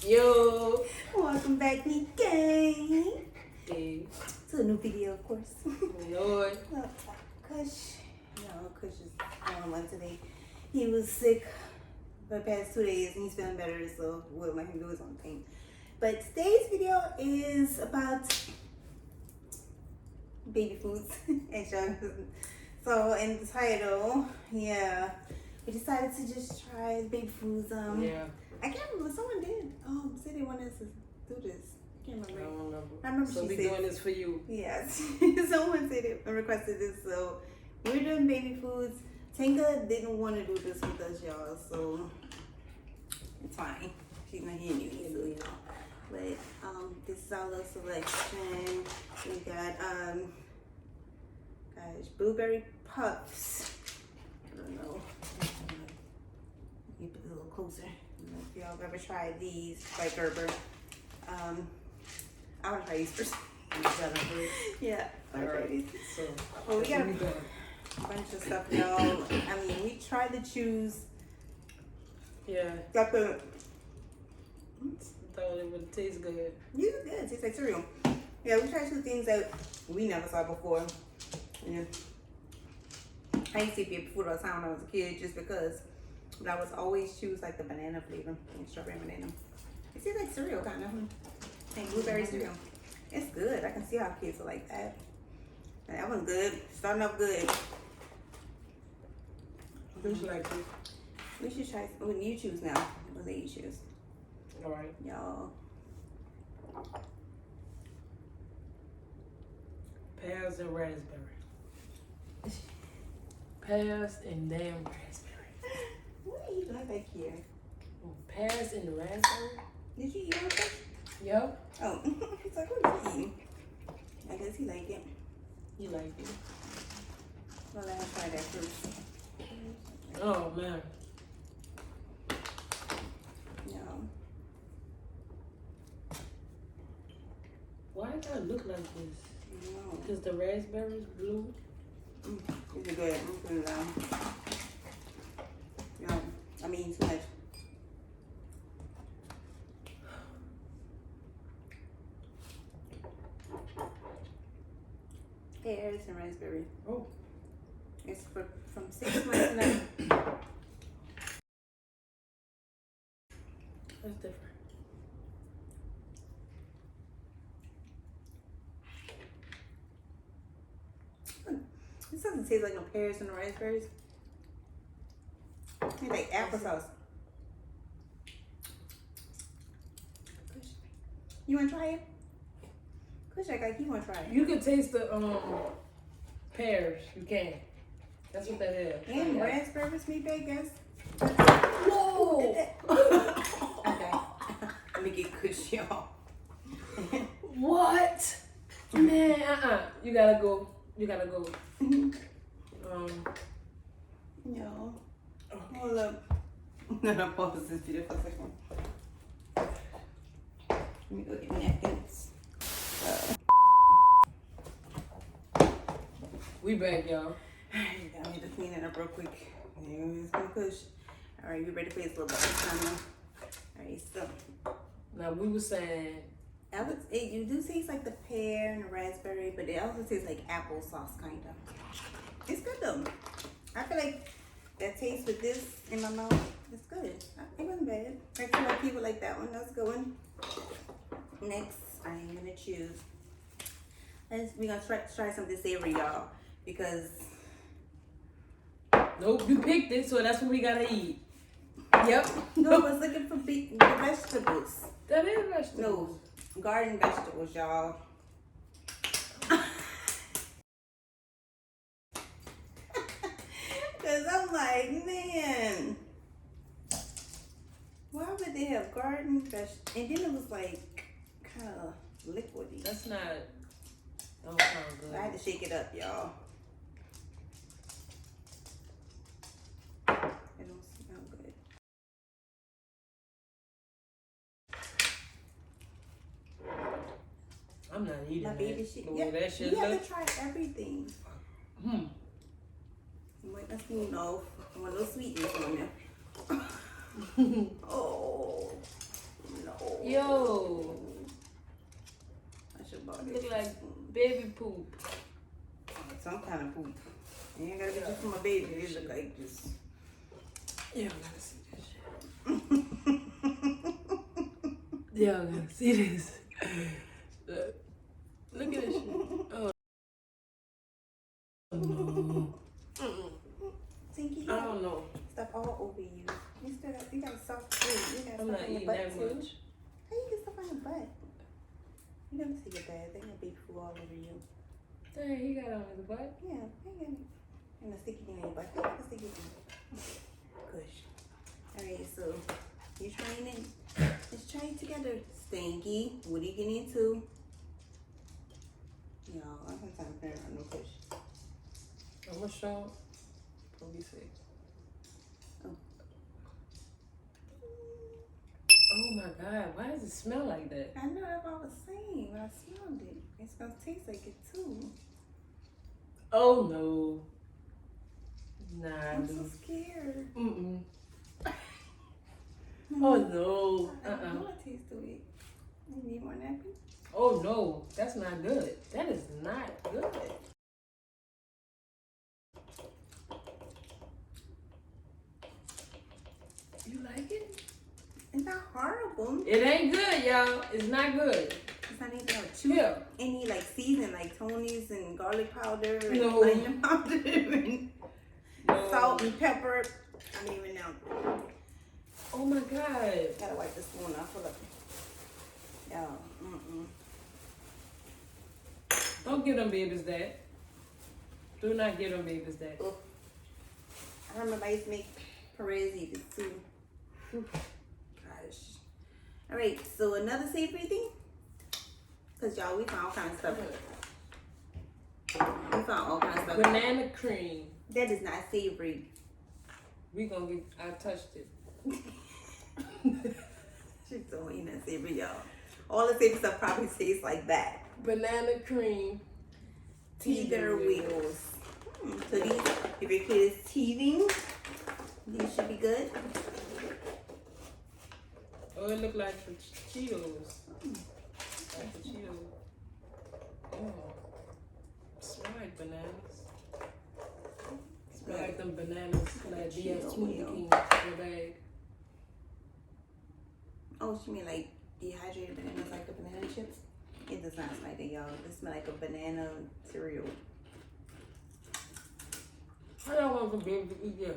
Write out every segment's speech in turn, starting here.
Yo. Welcome back, me gang. Hey. To a new video, of course. Yo. Kush is on one today. He was sick for the past 2 days and he's feeling better, so we'll let him do his own thing. But today's video is about baby foods and sugar. So in the title, yeah, we decided to just try baby foods. Yeah. I can't remember. Someone did say they wanted us to do this. I can't remember. I don't remember. I remember so she we said, doing this for you. Yes. Someone said it requested this, so we're doing baby foods. Tinka didn't want to do this with us, y'all, so it's fine. She's not here anyway, so you know. But this is our little selection. We got gosh, blueberry puffs. I don't know. Keep it a little closer. I don't know if y'all have ever tried these by Gerber. I want to try these first. Yeah, I want to try these. So, well, we got a bunch of stuff, y'all. I mean, we tried to choose. Yeah. Got the. Thought it would taste good. Yeah, it's good. It tastes like cereal. Yeah, we tried two things that we never saw before. Yeah. I used to eat baby food all the time when I was a kid just because. But I was always choose like the banana flavor and strawberry banana. It tastes like cereal kind of. And blueberry cereal. It's good. I can see how kids are like that. And that one's good. Starting off good. What you like this? We should try. When you choose now. What do you choose? All right. Y'all. Pears and raspberry. Pears and damn raspberry. What are you doing back here? Pears and raspberry? Did you eat all that? Yep. Oh, it's like, what is he eating? I guess he like it. You like it? Well, let me try that first. Oh, man. No. Why does that look like this? No. Because the raspberry's blue. These are good. I'm putting it down. No, I'm eating too much. Pears and raspberry. Oh. It's from 6 months and up. That's different. This doesn't taste like no pears and raspberries. It's like applesauce. You want to try it? Kush act like you want to try it. You can taste the pears. You can. That's what that is. And raspberries, me bag, guys. Whoa! Okay. Let me get Kush, y'all. What? Man, You gotta go. You gotta go. No. Okay. Hold up. I'm gonna pause this video for a second. Let me go get napkins. We back, y'all. I need to clean it up real quick. It's gonna push. All right, you ready for this little bit of time? All right, so. Now we were saying. You do taste like the pear and the raspberry, but it also tastes like applesauce, kind of. It's good though. I feel like that taste with this in my mouth, it's good. It wasn't bad. I feel like people like that one. That's a good one. Next, I'm gonna choose. We're gonna try something savory, y'all, because. Nope, you picked it, so that's what we gotta eat. Yep. No, I was looking for the vegetables. That is vegetables. No. Garden vegetables, y'all. Cause I'm like, man, why would they have garden vegetables? And then it was like kind of liquidy. That's not. Don't sound good. I had to shake it up, y'all. It don't smell good. I'm not eating My that. baby shit. The way Yeah, that shit you have look. to try everything. Wipe my spoon off. I want a little sweetness on there. Oh, no. Yo, I should buy look this. like baby poop. Some kind of poop. It ain't gotta be just for my baby. It look like just. Yeah, I gotta see this shit. Yeah, I gotta see this. Look at this shit. Oh. No. Tinky, I don't know. stuff all over you. You got a soft food. You got I'm stuff not on your eating butt that too. much. How you get stuff on your butt? You never see your dad. They got baby food all over you. Dang, he got on his butt. Yeah, they got it. And a sticky thing in your butt. They got a sticky thing. Push. Alright, so you're training. Let's train together. Stanky, what are you getting into? Y'all, I'm sometimes playing around no push. I'm gonna show. Let me see. Oh my God, why does it smell like that? I know that's what I was saying when I smelled it. It's gonna taste like it too. Oh no. Nah, I'm so dude. scared. Mm-mm. Oh no. I don't want to taste of it. You need more napkin? Oh no, that's not good. That is not good. You like it? It's not horrible. It ain't good, y'all. It's not good. It's not even like chew. Yeah. Any like season like Tony's and garlic powder and No. onion powder and No. salt and pepper. I don't even know. Oh my God. Gotta wipe the spoon off. Hold up. Y'all, Don't give them babies that. Do not give them babies that. Oh. I remember I used to make Pears eat it too. Gosh. Alright, so another savory thing. Cause y'all, we found all kinds of stuff. We found all kinds of stuff. Banana cream. That is not savory. We gonna get, I touched it. She's so ain't that savory, y'all. All the savory stuff probably tastes like that. Banana cream. Teether wheels. So these, if your kid is teething, these should be good. Oh, it look like the Cheetos. Like the Cheetos. Oh. Smell like bananas. Smell like them bananas like DS Smoothie King in the bag. Oh, she mean like dehydrated bananas like the banana chips? It does not smell like that, y'all. It smells like a banana cereal. I don't want to be able to eat that.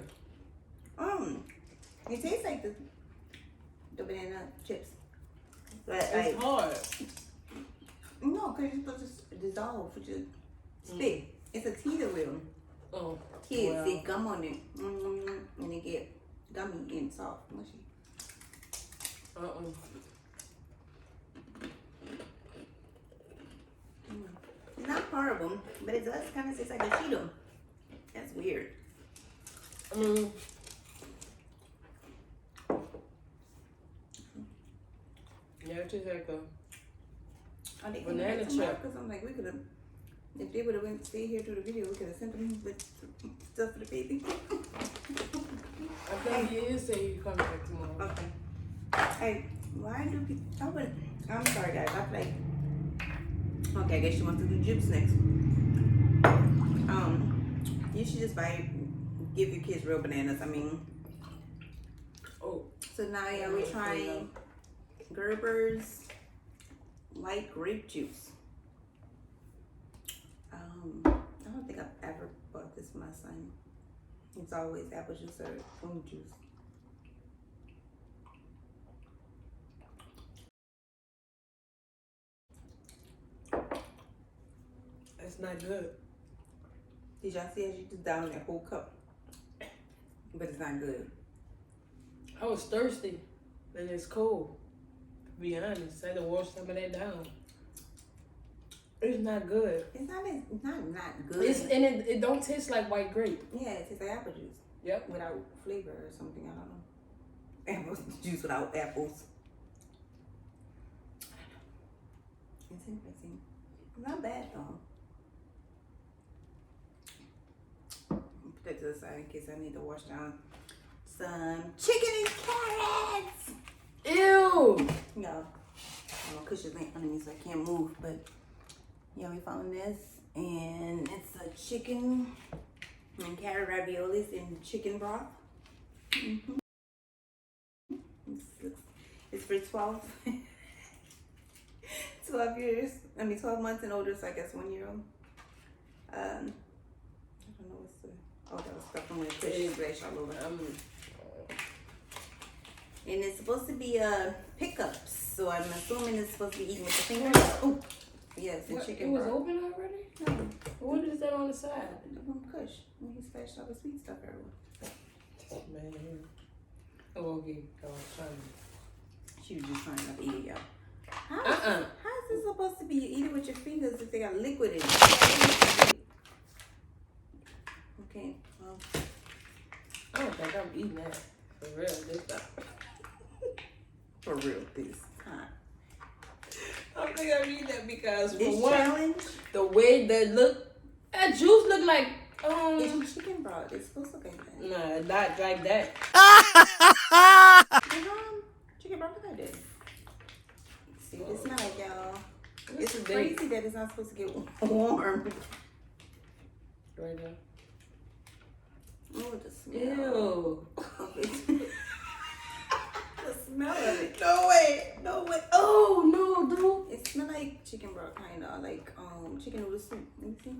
It tastes like the banana chips. But It's like, hard. no, because you're supposed to dissolve with your spit. It's a teeter wheel. Oh. Kids, Wow. they gum on it. And they get gummy and soft, mushy. It's not horrible, but it does kind of taste like a Cheeto. That's weird. Yeah, it tastes like a Are they banana chip. Because I'm like, we could have, if they would have went stay here through the video, we could have sent them with stuff for the baby. I think he is saying you coming back tomorrow. Okay. Hey, why do people? I'm sorry, guys. I feel like. Okay, I guess she wants to do juice next. You should just give your kids real bananas. I mean. Oh. So now, yeah, we're trying Gerber's white grape juice. I don't think I've ever bought this for my son. It's always apple juice or prune juice. That's not good. Did y'all see how she just down that whole cup? But it's not good. I was thirsty, and it's cold. To be honest, I had to wash some of that down. It's not good. It's not good. It don't taste like white grape. Yeah, it tastes like apple juice. Yep. Without flavor or something, I don't know. Apple juice without apples. It's interesting. Not bad though. Put that to the side in case I need to wash down some chicken and carrots. Ew! Y'all, y'all. Cushions ain't under me, so I can't move. But yeah, we found this, and it's a chicken and carrot raviolis in chicken broth. It's for 12 years. 12 months and older, so I guess 1 year old. I don't know what's the. Oh, that was stuff from when it splash all over. And it's supposed to be pickups, so I'm assuming it's supposed to be eaten with the fingers. Oh, yes, the chicken. It was open already? No. What is that on the side? Kush. When he splashed all the sweet stuff everywhere. Man. Oh, okay. She was just trying not to eat it, y'all. How is this supposed to be? You eat it with your fingers if they got liquid in it. Okay, well. I don't think I'm eating that. For real, this time. For real, this time. I don't think I'm eating that because This for one, challenge, the way that juice look like it's chicken broth. It's supposed to look like that. Nah, not like that. Chicken broth look like that. See what it smells like, y'all. It's crazy that it's not supposed to get warm. Right now. Oh, the smell. Ew. The smell of it. No way. Oh no, dude. It smells like chicken broth, kind of like chicken noodle soup. Let me see.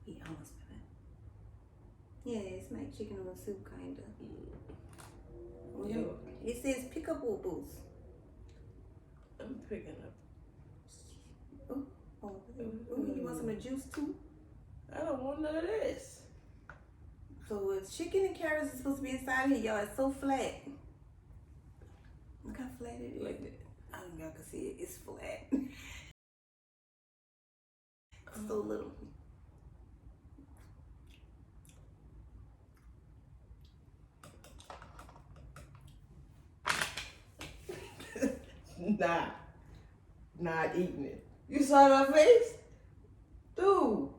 Yeah, I almost smell it. Yeah, it smells like chicken noodle soup, kind of. It says pickable boost. I'm picking up. Oh, you want some of the juice too? I don't want none of this. So it's chicken and carrots is supposed to be inside here, y'all. It's so flat. Look how flat it is. Like that. I don't know if y'all can see it. It's flat. So little. Nah. Not eating it. You saw my face? Dude.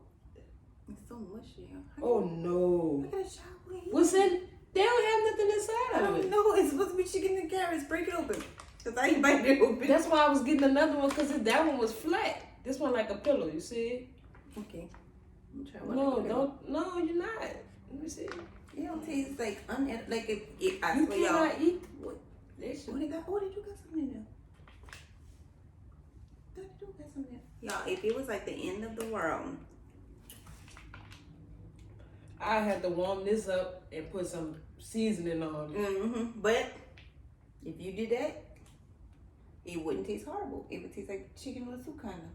It's so mushy. Oh no. Look at the shot. What's in? They don't have nothing inside I of don't it. know. It's supposed to be chicken and carrots. Break it open. Because I ain't biting it open. That's why I was getting another one because that one was flat. This one like a pillow. You see it? Okay. I'm trying one. No, don't. No, you're not. Let me see. It don't taste like like if I You swear, y'all. cannot eat. What? This. Oh, they do got something in there. They do got something in there. Y'all, if it was like the end of the world, I had to warm this up and put some seasoning on it. But if you did that, it wouldn't taste horrible. It would taste like chicken with soup, kind of.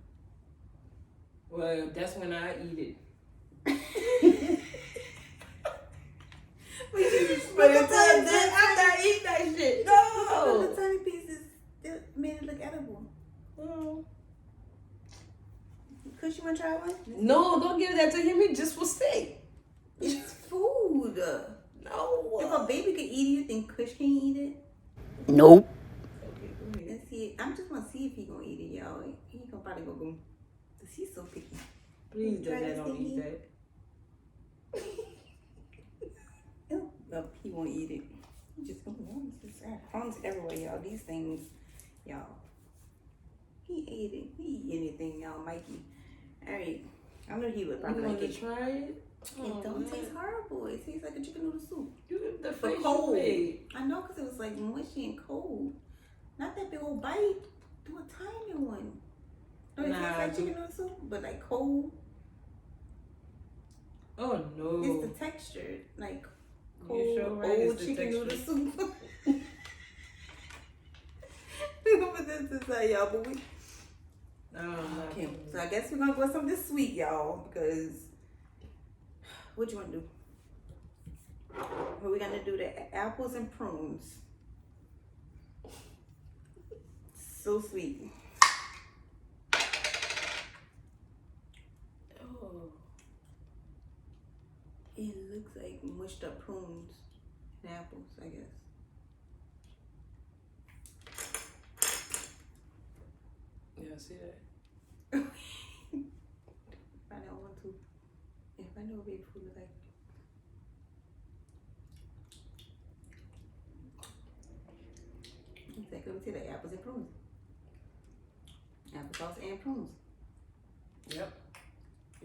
Well, that's when I eat it. But until then, I'm not eating that shit. No, the tiny pieces that made it look edible. Oh. Kush, you want to try one? No, don't give that to him. It just for steak. It's food. No. If a baby could eat it, you think Kush can eat it? Nope. Okay, go ahead. Let's see it. I'm just want to see if he gonna eat it, y'all. He gonna probably go boom. Cause he's so picky. Please Try do this that. Don't thing eat here. that. No, he won't eat it. He just gonna crumbs everywhere, y'all. These things, y'all. He ate it. He eat anything, y'all, Mikey. All right. I know he would probably You like want to it. try it? It don't taste horrible. It tastes like a chicken noodle soup. You the But face cold. you made. I know, because it was like mushy and cold. Not that big old bite. Do a tiny one. No, it tastes like chicken noodle soup, but like cold. Oh no. It's the texture. Like cold, You sure right? old It's the chicken noodle texture. soup. We're going to put this inside, y'all, but we... Okay, so I guess we're going to go with something sweet, y'all, because... What you want to do? We're going to do the apples and prunes. So sweet. Oh. It looks like mushed up prunes and apples, I guess. Yeah, see that? I don't want to. If I know baby food is like. Is that good? would say that, apples and prunes. Applesauce and prunes. Yep.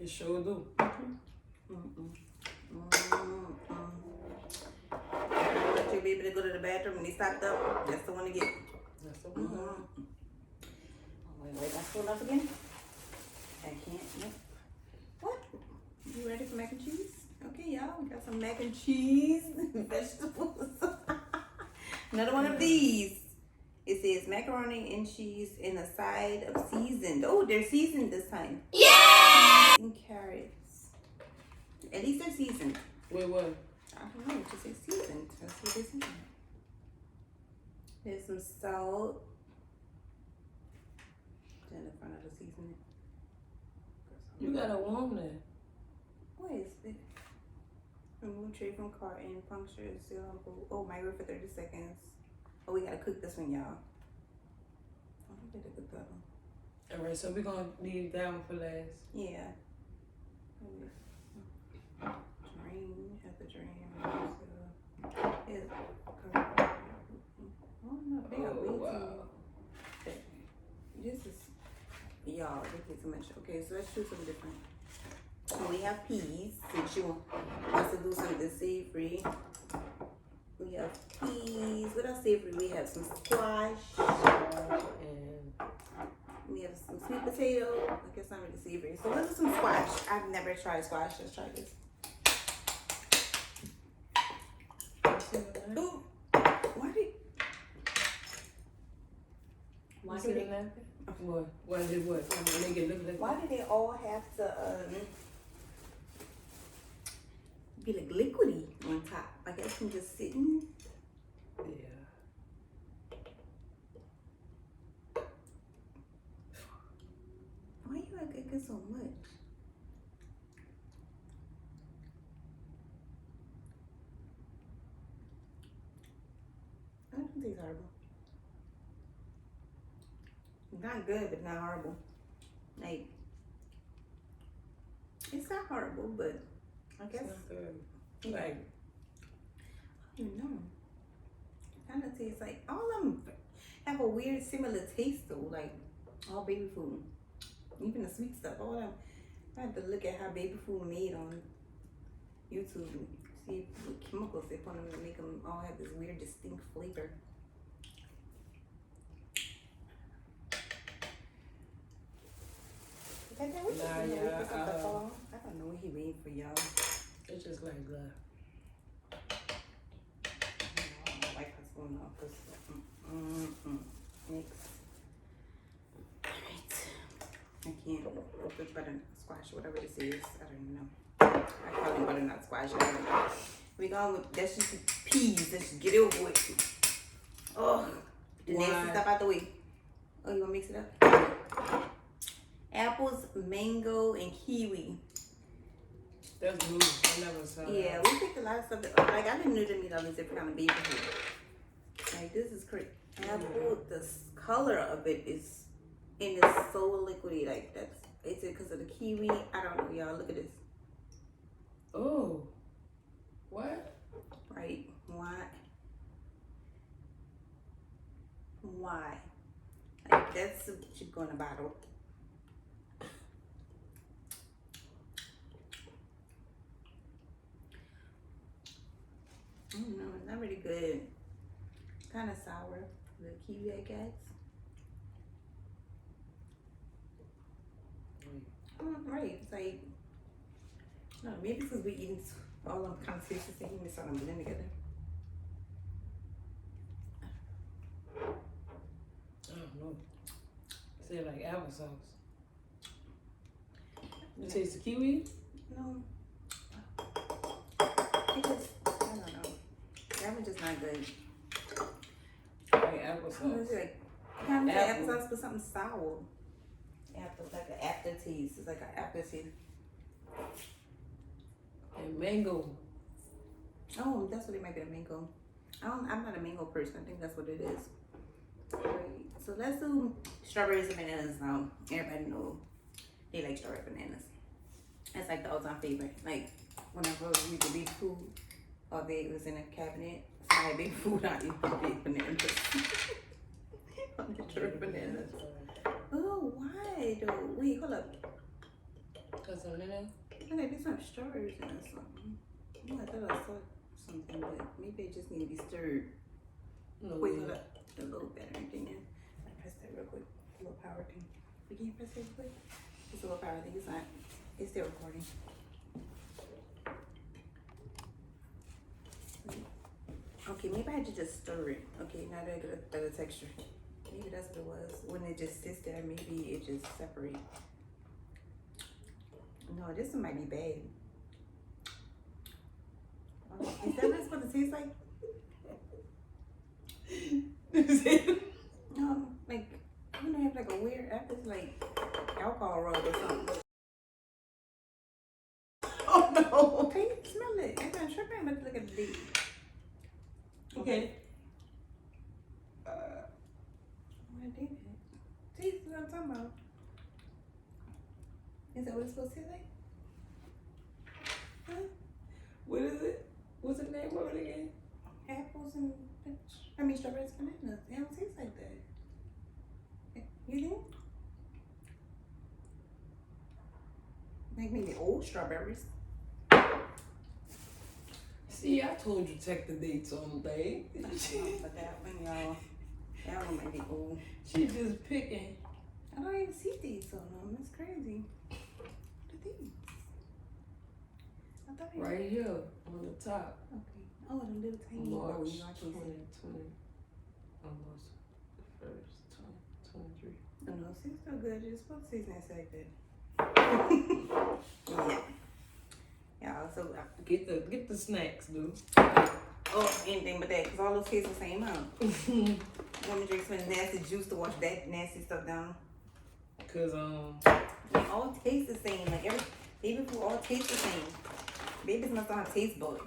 It sure do. I want your baby to go to the bathroom and he stopped up. That's the one to get. That's the one. Oh, wait, that's full up again? I can't. Nope. What? You ready for mac and cheese? Okay, y'all. We got some mac and cheese vegetables. Another one of these. It says macaroni and cheese in a side of seasoned. Oh, they're seasoned this time. Yeah! And carrots. At least they're seasoned. Wait, what? I don't know. It just says seasoned. That's what they seasoned. There's some salt. Then the front of the seasoning. You gotta warm that. What is it? Remove tray from carton. Puncture and seal on bowl. Oh, microwave for 30 seconds. Oh, we gotta cook this one, y'all. I don't think they cook that one. Alright, so we're gonna leave that one for last. Yeah. Drain at the drain. Oh no, they got way too. This is, y'all, they get too much. Okay, so let's choose something different. So we have peas, since you want to do something savory. We have peas. What else savory? We have some squash. And We have some sweet potato. I guess not really savory. So let's do some squash. I've never tried squash. Let's try this. Ooh. Why did they, what? Why did what? Make it look like why did they all have to be like liquidy on top? Like I can just sit in. Yeah. Why you like it so much? I don't think it's horrible. Not good, but not horrible. Like, it's not horrible, but I guess. It's not good. Yeah. Like, I don't know. Kind of tastes like all of them have a weird, similar taste though. Like all baby food, even the sweet stuff. All of them. I have to look at how baby food made on YouTube and see what chemicals they put on them to make them all have this weird, distinct flavor. Nah, yeah, I don't know what he waiting for, y'all. it's just like that. I don't like what's going on. Mix. Alright. I can't open butternut squash, whatever this is. I don't even know. I call it butternut squash. I don't know. We going with, that's just peas. Let's get it over with. Oh, the nasty stuff out the way. Oh, you gonna mix it up? Apples, mango, and kiwi. That's new. I never saw that. Yeah, we picked a lot of stuff. Like, I didn't know they made all these different kind of baby food. Like, this is crazy. Apple, the color of it is, and it's so liquidy. Like, that's, is it because of the kiwi? I don't know, y'all. Look at this. Oh. What? Right. Why? Why? Like, that's what should go in a bottle. I don't know, it's not really good. Kind of sour, the kiwi, I guess. Right, it's like, no, maybe because we're eating all them kind of tasty things, we start them blend together. I don't know. Say like applesauce. You taste the kiwi? No. It just, I don't know. That one's just not good. Like applesauce. It's like, kind of like applesauce, but something sour. Apple, like an aftertaste. It's like an aftertaste. And mango. Oh, that's what it might be, a mango. I'm not a mango person. I think that's what it is. Right. So let's do strawberries and bananas now. Everybody know they like strawberry bananas. That's like the all-time favorite. Like whenever we could eat food or they was in a cabinet, I had big food, I eat big bananas. do. Wait, hold up. Cause a minute. Look at this some strawberries in or something. Oh, I thought I saw something, but maybe it just need to be stirred. No. Wait, hold up. A little better thing. I press that real quick. A little power thing. We can press it real quick. It's a little power thing. It's not. It's still recording. Okay, maybe I had to just stir it. Okay, now that I get a better texture. Maybe that's what it was. When it just sits there, maybe it just separates. No, this one might be bad. Is that what it's supposed to taste like? No, like, I'm gonna have like a weird, after it's like alcohol rub or something. Oh no! Can you smell it? I'm not sure if I'm about to look at the date. Okay. What did it? See, this is what I'm talking about. Is that what it's supposed to taste like? Huh? What is it? What's the name of it again? Apples and strawberries and bananas. It don't taste like that. You think? Like maybe old strawberries. See, I told you check the dates on the day. But that one, y'all, that one might be old. She just picking. I don't even see dates on them. It's crazy. The dates. I thought they Right here on the top. Okay. Oh, the little tiny March ones. 2020. Almost the first 2023. No, see, it's still good. You're supposed to taste nice like that. Yeah. Yeah, so Get the snacks, dude. oh, anything but that, because all those taste the same, huh? You want me to drink some nasty juice to wash that nasty stuff down? Cause They all taste the same. Like baby food all taste the same. Babies must not have taste buds.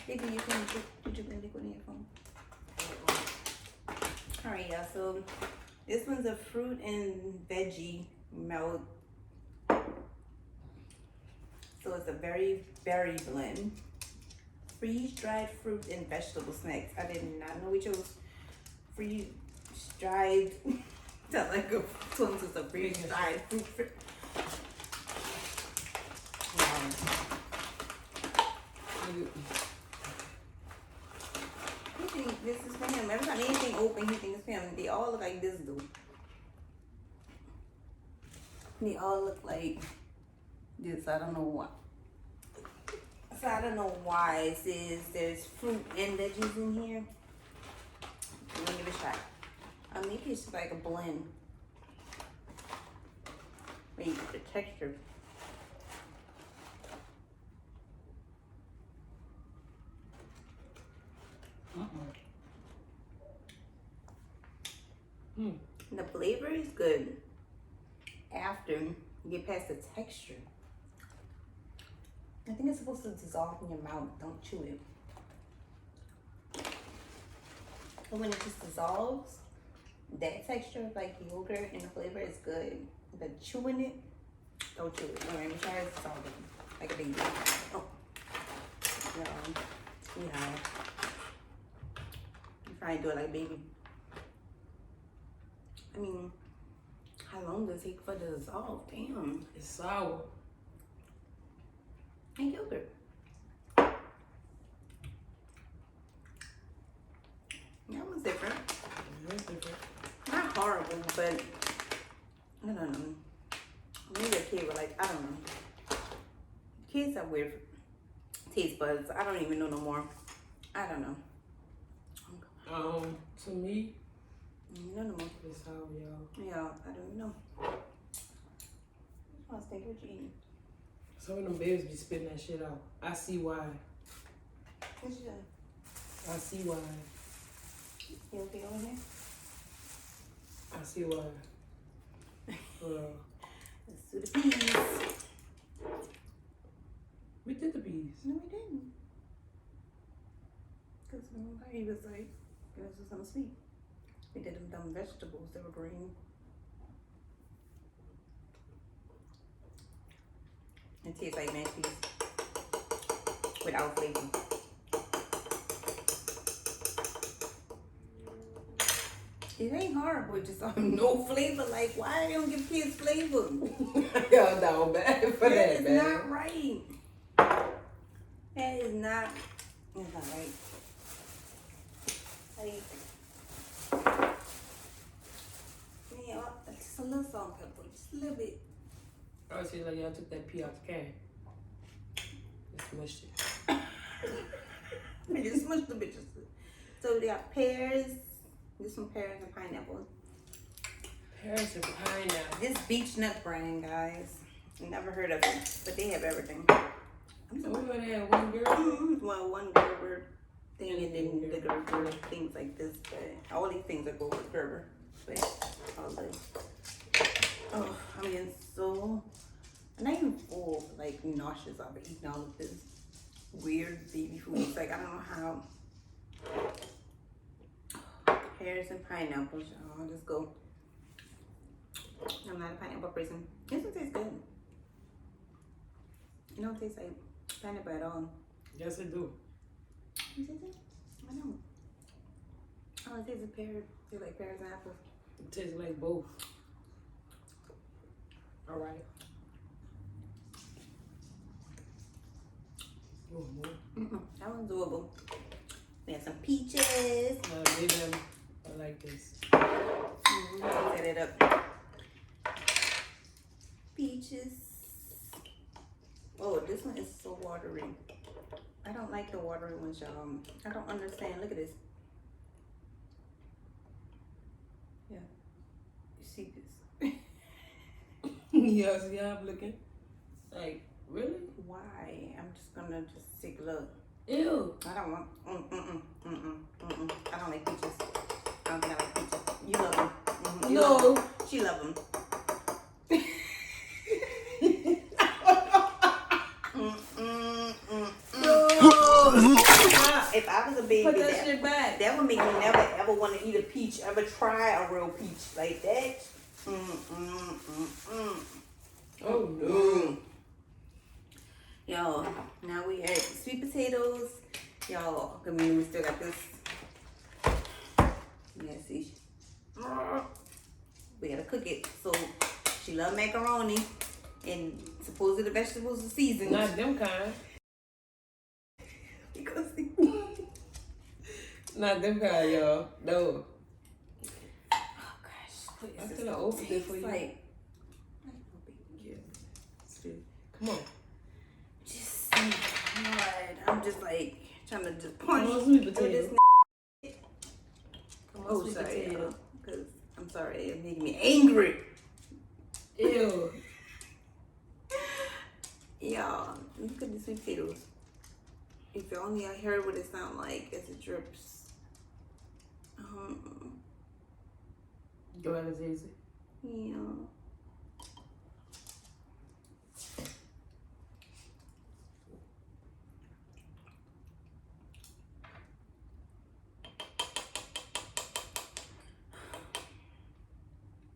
Baby, you can put your liquid in your phone. Alright, y'all. So this one's a fruit and veggie melt. So it's a very berry blend. Freeze-dried fruit and vegetable snacks. I did not know we chose freeze-dried. Sounds like a twins is a freeze-dried fruit. He think this is for him. Every time anything open, he thinks it's for him. They all look like this dude. They all look like this. I don't know why. So I don't know why it says there's fruit and veggies in here. Let me give it a shot. Maybe it's like a blend. Maybe the texture. The flavor is good after you get past the texture. I think it's supposed to dissolve in your mouth. Don't chew it. But when it just dissolves, that texture of like yogurt and the flavor is good. But chewing it, don't chew it. Alright, I'm trying to dissolve it like a baby. Oh, no, yeah. I'm trying to do it like a baby. I mean, how long does it take for it to dissolve? Damn. it's sour. And yogurt. That one's different. It's different. Not horrible, but I don't know. Maybe a kid would like, I don't know. Kids have weird taste buds. I don't even know no more. I don't know. To me, No more. it's sour, y'all. Yeah, I don't know. I want to think what you eating. Some of them babies be spitting that shit out. I see why. What you doing? I see why. You okay over there? I see why. Let's do the peas. We did the bees. No, we didn't. Because he was like, give us something sweet. We did them dumb vegetables. They were green. It tastes like mashed peas without flavor. It ain't hard, but just no flavor. Like, why they don't give kids flavor? Y'all down bad for That is man. not right. That is not. That's not right. Like, yeah, just a little salt and pepper, just a little bit. I see like y'all took that pea out the can. Just mushed it. I just smushed the bitches. So we got pears. Get some pears and pineapple. Pears and pineapple. This beach nut brand, guys. Never heard of it, but they have everything. So we're gonna have one girl. Well, one Gerber thing and then the Gerber things like this, but all these things are go with Gerber. But all the I'm getting so not even full, but like nauseous of eating all of this weird baby food. It's like I don't know how. Pears and pineapples, y'all. Just go. I'm not a pineapple person. This one tastes good. It don't taste like pineapple at all. Yes, it do. You taste it? I don't. Oh, it tastes like pear. Tastes like pears and apples. It tastes like both. All right. You want more? That one's doable. We have some peaches. No, leave them. I like this. Set it up. Peaches. Oh, this one is so watery. I don't like the watery ones, y'all. I don't understand. Look at this. Yeah. You see this? Yeah, see how I'm looking? Like, really? Why? I'm just gonna just take a look. Ew. I don't want. I don't like peaches. I don't think I like peaches. You love them. You No. love them. She love them. If I was a baby, Put that shit back. that would make me never ever want to eat a peach. Ever try a real peach like that? Oh no. Yo, now we at sweet potatoes. Y'all, I mean, we still got this. Yeah, see, we gotta cook it. So she love macaroni, and supposedly the vegetables are seasoned. Not them kind. Because Not them kind, y'all. No. oh gosh, I could have opened it for you. Like, Yeah. Come on. just God, I'm just like trying to just punch Come on, sweet with potato. this. Come on, Oh, sweet sorry, potato. because I'm sorry, it's making me angry. Ew. Y'all, look at the sweet potatoes. If only I heard what it sounds like as it drips. Go ahead, Azizi. Yeah.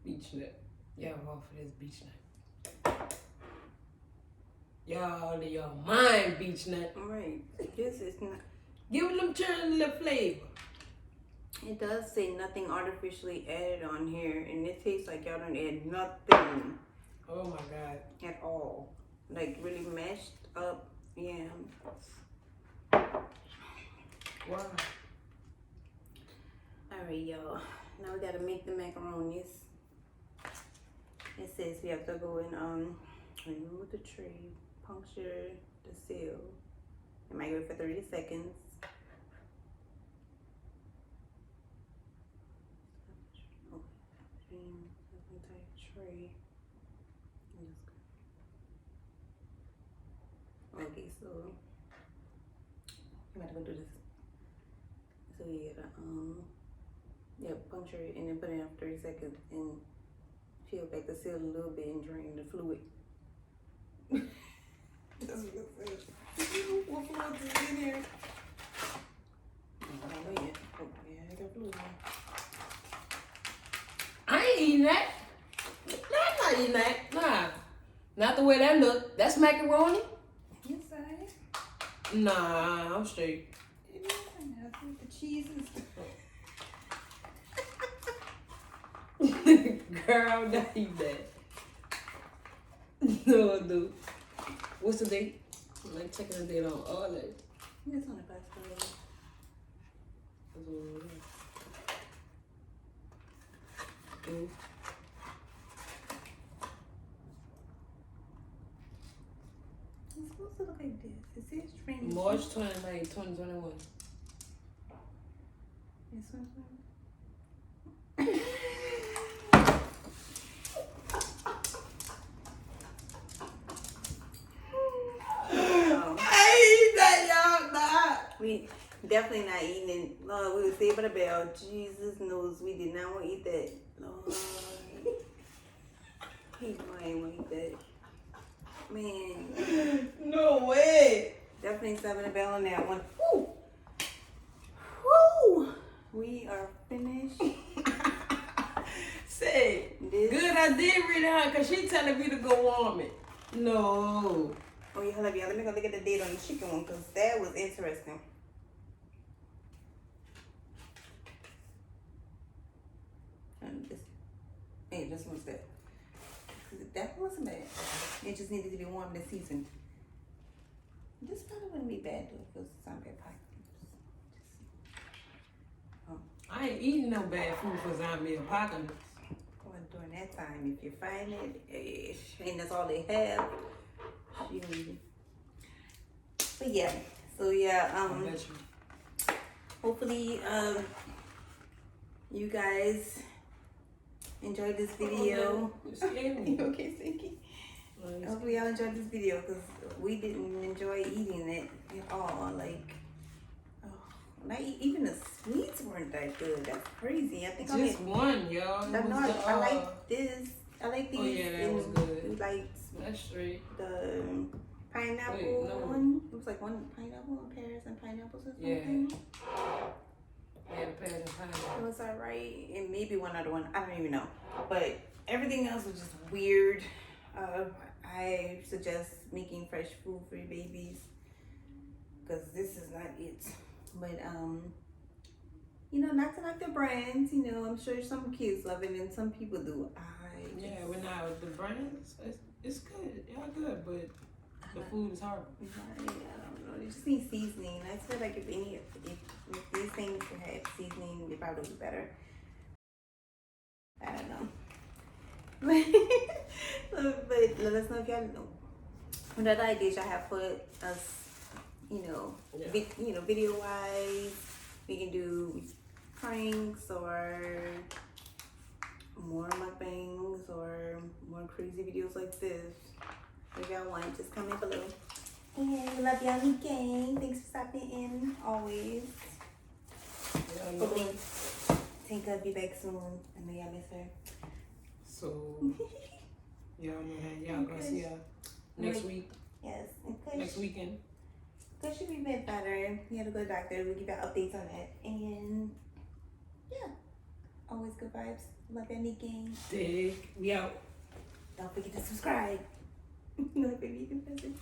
Beach nut. Y'all all for this beach nut. Y'all out of your mind, beach nut. Right. This is not. Give them children a little flavor. It does say nothing artificially added on here, and it tastes like y'all don't add nothing Oh my God. at all. Like really mashed up yams. Wow. Alright, y'all. Now we gotta make the macaronis. It says we have to go and remove the tree, puncture the seal, and microwave for 30 seconds. Tray. Okay, so I'm about to go do this. So you gotta puncture it and then put it in for 30 seconds and peel back the seal a little bit and drain the fluid. That's what it says. What fluid is in here? I don't know yet. Oh yeah, I got fluid in. I ain't eating that. I'm not eating that. Nah. Not the way that look. That's macaroni. Yes, I am. Nah, I'm straight. It is. I with the cheese and stuff. Girl, not even that. No, dude. What's the date? I'm like checking the date on all that. It's on the passport. Mm. It's supposed to look like this. It says training. March 29, 2021. This one's we definitely not eating it. Lord, we were saved by the bell. Jesus knows we did not want to eat that. Lord. He know I ain't want to eat that. Man. No way. Definitely saved by the bell on that one. Woo! Woo! We are finished. Say, good, I did read it out because she telling me to go warm it. No. Oh, yeah, hold up, y'all. Let me go look at the date on the chicken one because that was interesting. This one's good. That wasn't bad. It just needed to be warmed and seasoned. This probably wouldn't be bad though because it's not bad pie. I ain't eating no bad food for zombie apocalypse. Well, during that time, if you find it, and that's all they have, you need it. But yeah, so yeah, hopefully, you guys enjoyed this video. You scared me. Okay, Stinky. Hopefully y'all enjoyed this video because we didn't enjoy eating it at all. Like, even the sweets weren't that good. That's crazy. I think just one, y'all. I like this. I like these. Oh yeah, that was good. Like that's straight. The pineapple one. It was like one pineapple and pears and pineapples or something. Yeah, the pears and pineapple. It was alright, and maybe one other one. I don't even know. But everything else was just weird. I suggest making fresh food for your babies because this is not it. But you know, not to like the brands. You know, I'm sure some kids love it and some people do. We're not the brands. It's good. Y'all good, but the food is horrible. I don't know. They just need seasoning. I feel like if these things had seasoning, they probably would be better. I don't know. But let us know if y'all know what other ideas y'all have for us. Video wise, we can do pranks or more mukbangs or more crazy videos like this. If y'all want, just comment below. And we love y'all again. Thanks for stopping in always. Hopefully, Tinka will be back soon. I know y'all miss her. So, y'all know that. Y'all gonna see her next week. Yes. Next weekend. Because she be a bit better. We had to go to the doctor. We'll give you updates on that. And yeah, always good vibes. Love your Nick gang. Dig. We out. Don't forget to subscribe. Like, baby, you can press it.